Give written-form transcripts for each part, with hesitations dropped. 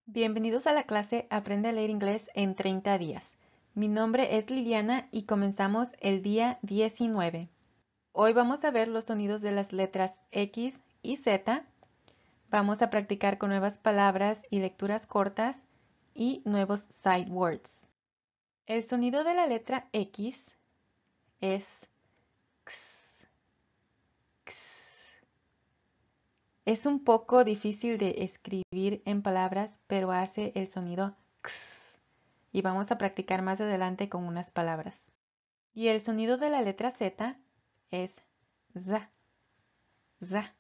Bienvenidos a la clase Aprende a leer inglés en 30 días. Mi nombre es Liliana y comenzamos el día 19. Hoy vamos a ver los sonidos de las letras X y Z. Vamos a practicar con nuevas palabras y lecturas cortas y nuevos sight words. El sonido de la letra X es X, X. Es un poco difícil de escribir en palabras, pero hace el sonido X. Y vamos a practicar más adelante con unas palabras. Y el sonido de la letra Z es Z, Z.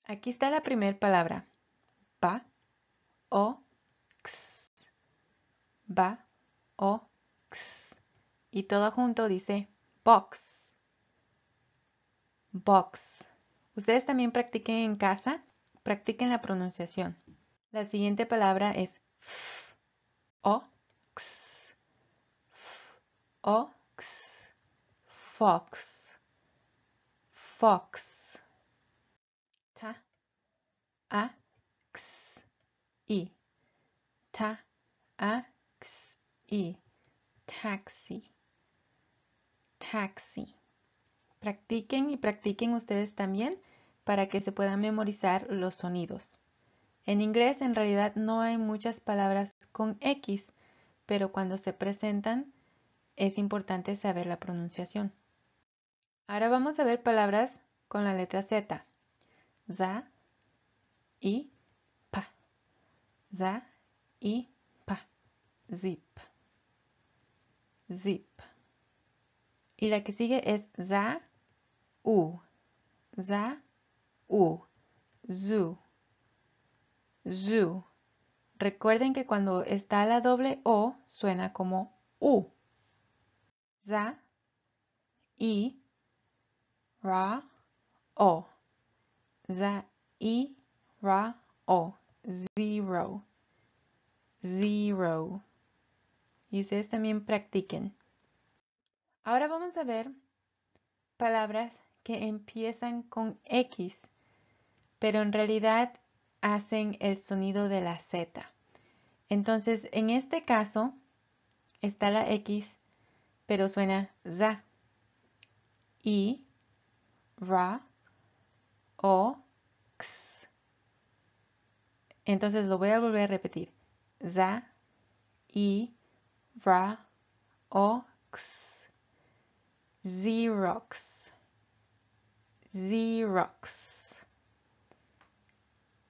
Aquí está la primera palabra. Ba, o, X. Ba, o, X. Y todo junto dice box, box. Ustedes también practiquen en casa, practiquen la pronunciación. La siguiente palabra es F, o, X, F, o, X, fox, fox. Ta, a, X, I. Ta, a, X, I. Taxi, taxi. Practiquen y practiquen ustedes también para que se puedan memorizar los sonidos. En inglés en realidad no hay muchas palabras con X, pero cuando se presentan es importante saber la pronunciación. Ahora vamos a ver palabras con la letra Z. Za y pa. Za y pa. Zip. Zip. Y la que sigue es za, u. Za, u. Zoo. Zoo. Recuerden que cuando está la doble O suena como U. Za, I, ra, o. Za, I, ra, o. Zero. Zero. Y ustedes también practiquen. Ahora vamos a ver palabras que empiezan con X, pero en realidad hacen el sonido de la Z. Entonces, en este caso, está la X, pero suena za, I, ra, o, X. Entonces lo voy a volver a repetir. Za, I, ra, o, X. Xerox, Xerox.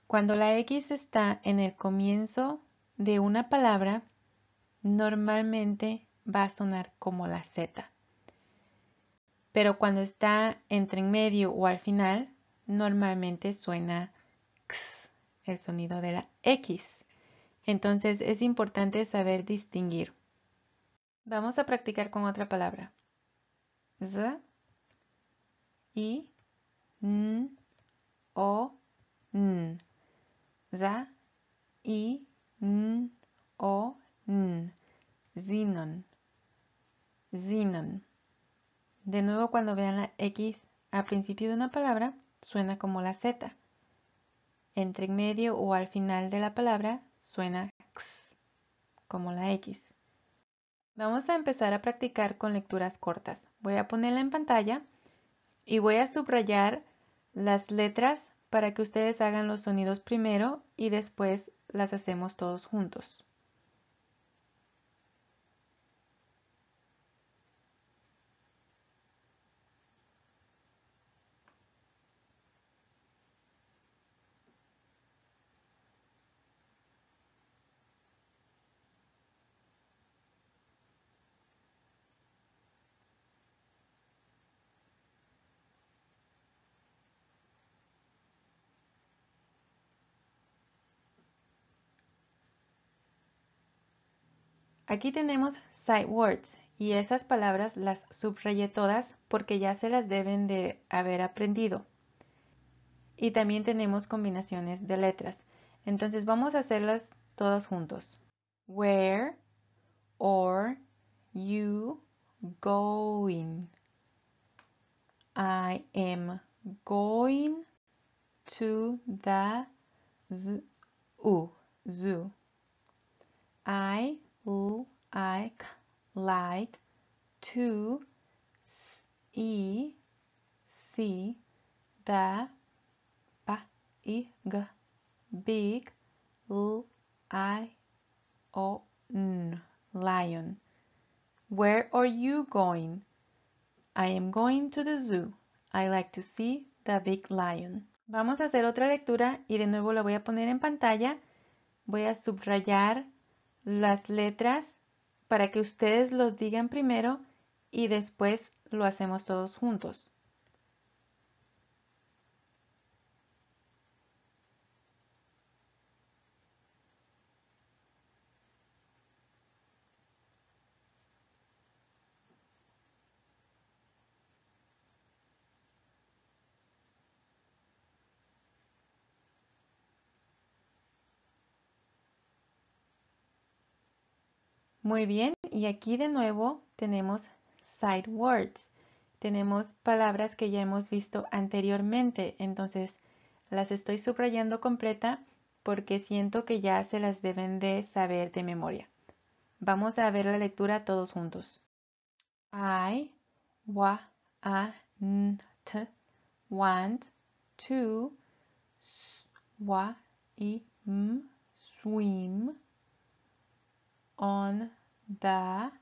Cuando la X está en el comienzo de una palabra, normalmente va a sonar como la Z. Pero cuando está entre en medio o al final, normalmente suena X, el sonido de la X. Entonces es importante saber distinguir. Vamos a practicar con otra palabra. Z, I, N, O, N. Z, I, N, O, N. Xenon, xenon. De nuevo, cuando vean la X al principio de una palabra, suena como la Z. Entre en medio o al final de la palabra, suena X, como la X. Vamos a empezar a practicar con lecturas cortas. Voy a ponerla en pantalla y voy a subrayar las letras para que ustedes hagan los sonidos primero y después las hacemos todos juntos. Aquí tenemos sight words y esas palabras las subrayé todas porque ya se las deben de haber aprendido. Y también tenemos combinaciones de letras. Entonces vamos a hacerlas todas juntos. Where are you going? I am going to the zoo. I like to see the big lion. Where are you going? I am going to the zoo. I like to see the big lion. Vamos a hacer otra lectura y de nuevo la voy a poner en pantalla. Voy a subrayar las letras para que ustedes los digan primero y después lo hacemos todos juntos. Muy bien, y aquí de nuevo tenemos sight words. Tenemos palabras que ya hemos visto anteriormente, entonces las estoy subrayando completa porque siento que ya se las deben de saber de memoria. Vamos a ver la lectura todos juntos. I want to swim on the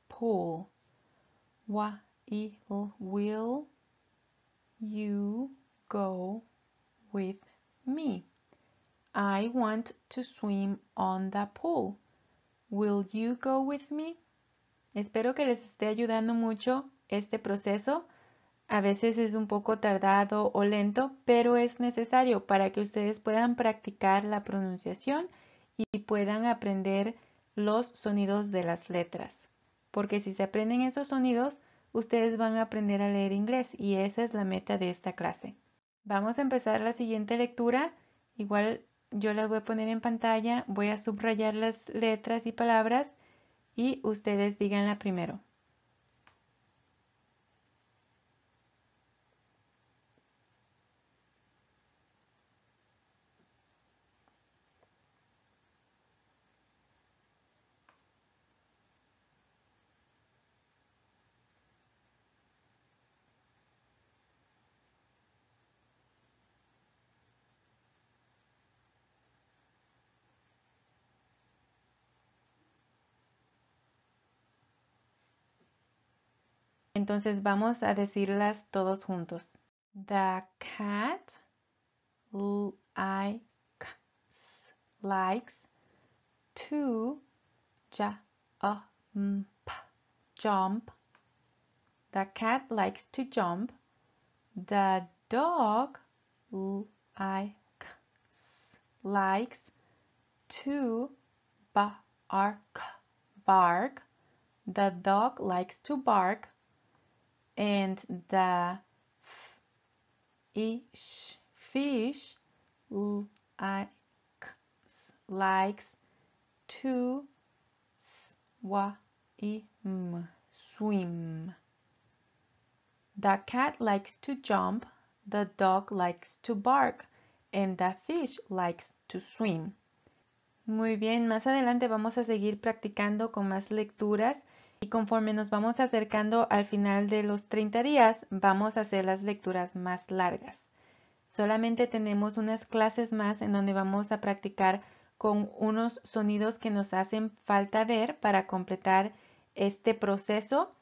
pool. Will you go with me? I want to swim on the pool. Will you go with me? Espero que les esté ayudando mucho este proceso. A veces es un poco tardado o lento, pero es necesario para que ustedes puedan practicar la pronunciación y puedan aprender los sonidos de las letras. Porque si se aprenden esos sonidos, ustedes van a aprender a leer inglés y esa es la meta de esta clase. Vamos a empezar la siguiente lectura. Igual yo las voy a poner en pantalla, voy a subrayar las letras y palabras y ustedes díganla primero. Entonces vamos a decirlas todos juntos. The cat likes to jump. The cat likes to jump. The dog likes to bark. The dog likes to bark. And the fish likes to swim. The cat likes to jump, the dog likes to bark, and the fish likes to swim. Muy bien, más adelante vamos a seguir practicando con más lecturas y conforme nos vamos acercando al final de los 30 días, vamos a hacer las lecturas más largas. Solamente tenemos unas clases más en donde vamos a practicar con unos sonidos que nos hacen falta ver para completar este proceso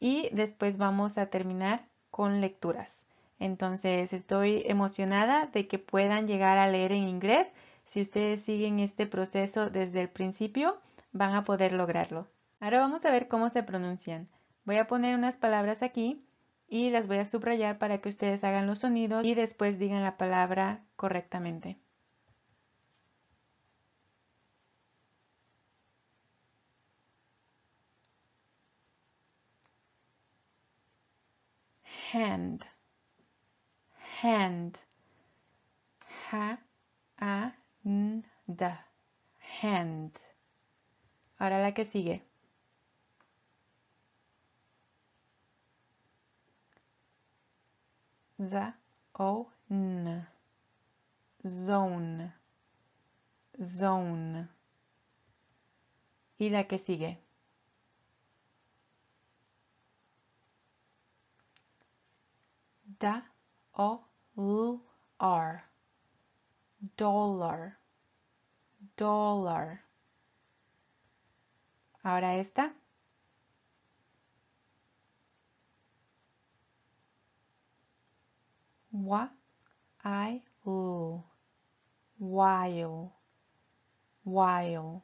y después vamos a terminar con lecturas. Entonces estoy emocionada de que puedan llegar a leer en inglés. Si ustedes siguen este proceso desde el principio, van a poder lograrlo. Ahora vamos a ver cómo se pronuncian. Voy a poner unas palabras aquí y las voy a subrayar para que ustedes hagan los sonidos y después digan la palabra correctamente. Hand, hand, hand, hand. Ahora la que sigue. Zone, zone, zone. Y la que sigue. D-O-L-R. Dollar. Dollar. Ahora esta. While. While. While.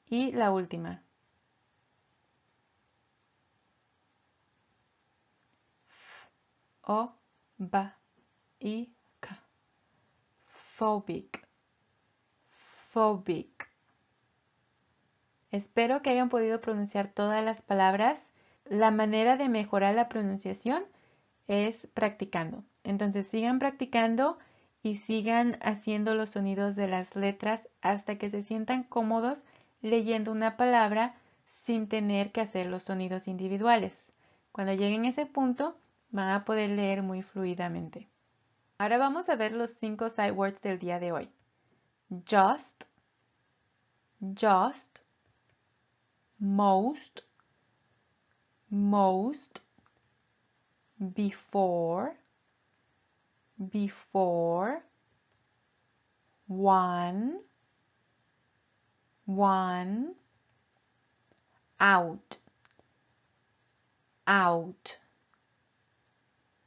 Y la última. Phobic. Phobic. Phobic. Espero que hayan podido pronunciar todas las palabras. La manera de mejorar la pronunciación es practicando. Entonces sigan practicando y sigan haciendo los sonidos de las letras hasta que se sientan cómodos leyendo una palabra sin tener que hacer los sonidos individuales. Cuando lleguen a ese punto, van a poder leer muy fluidamente. Ahora vamos a ver los 5 sight words del día de hoy. Just, most, before, one, out.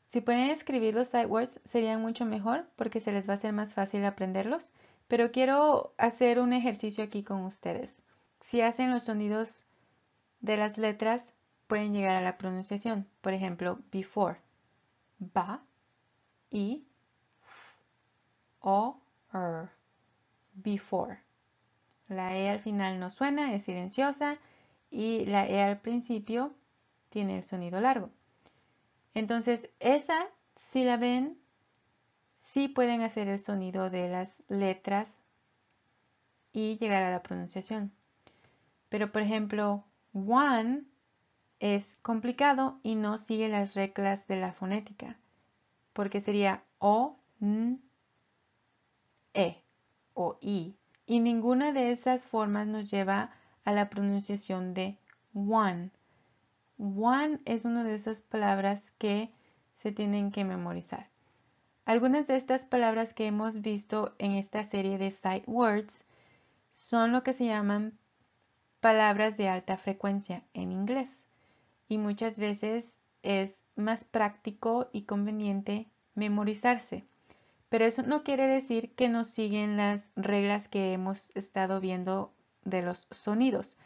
Si pueden escribir los sight words sería mucho mejor porque se les va a hacer más fácil aprenderlos, pero quiero hacer un ejercicio aquí con ustedes. Si hacen los sonidos de las letras, pueden llegar a la pronunciación. Por ejemplo, before, ba, y, o, before. La E al final no suena, es silenciosa, y la E al principio tiene el sonido largo. Entonces, esa, si la ven, sí pueden hacer el sonido de las letras y llegar a la pronunciación. Pero, por ejemplo, one es complicado y no sigue las reglas de la fonética, porque sería o, n, e o i. Y ninguna de esas formas nos lleva a la pronunciación de one. One es una de esas palabras que se tienen que memorizar. Algunas de estas palabras que hemos visto en esta serie de sight words son lo que se llaman palabras de alta frecuencia en inglés. Y muchas veces es más práctico y conveniente memorizarse. Pero eso no quiere decir que no siguen las reglas que hemos estado viendo de los sonidos.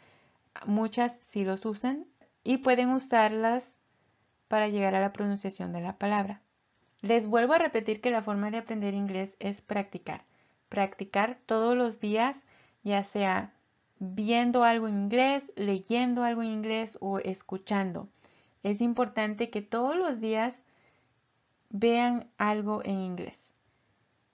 Muchas sí los usan y pueden usarlas para llegar a la pronunciación de la palabra. Les vuelvo a repetir que la forma de aprender inglés es practicar. Practicar todos los días, ya sea viendo algo en inglés, leyendo algo en inglés o escuchando. Es importante que todos los días vean algo en inglés.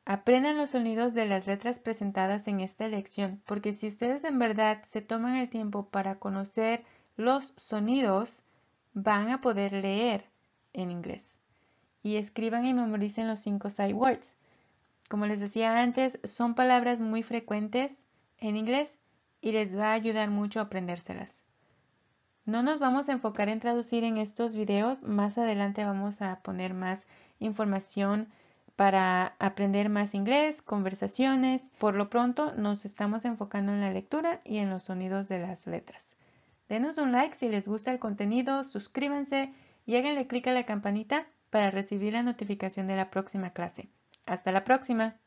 Aprendan los sonidos de las letras presentadas en esta lección, porque si ustedes en verdad se toman el tiempo para conocer los sonidos, van a poder leer en inglés. Y escriban y memoricen los 5 sight words. Como les decía antes, son palabras muy frecuentes en inglés y les va a ayudar mucho a aprendérselas. No nos vamos a enfocar en traducir en estos videos, más adelante vamos a poner más información para aprender más inglés, conversaciones. Por lo pronto nos estamos enfocando en la lectura y en los sonidos de las letras. Denos un like si les gusta el contenido, suscríbanse y háganle clic a la campanita para recibir la notificación de la próxima clase. ¡Hasta la próxima!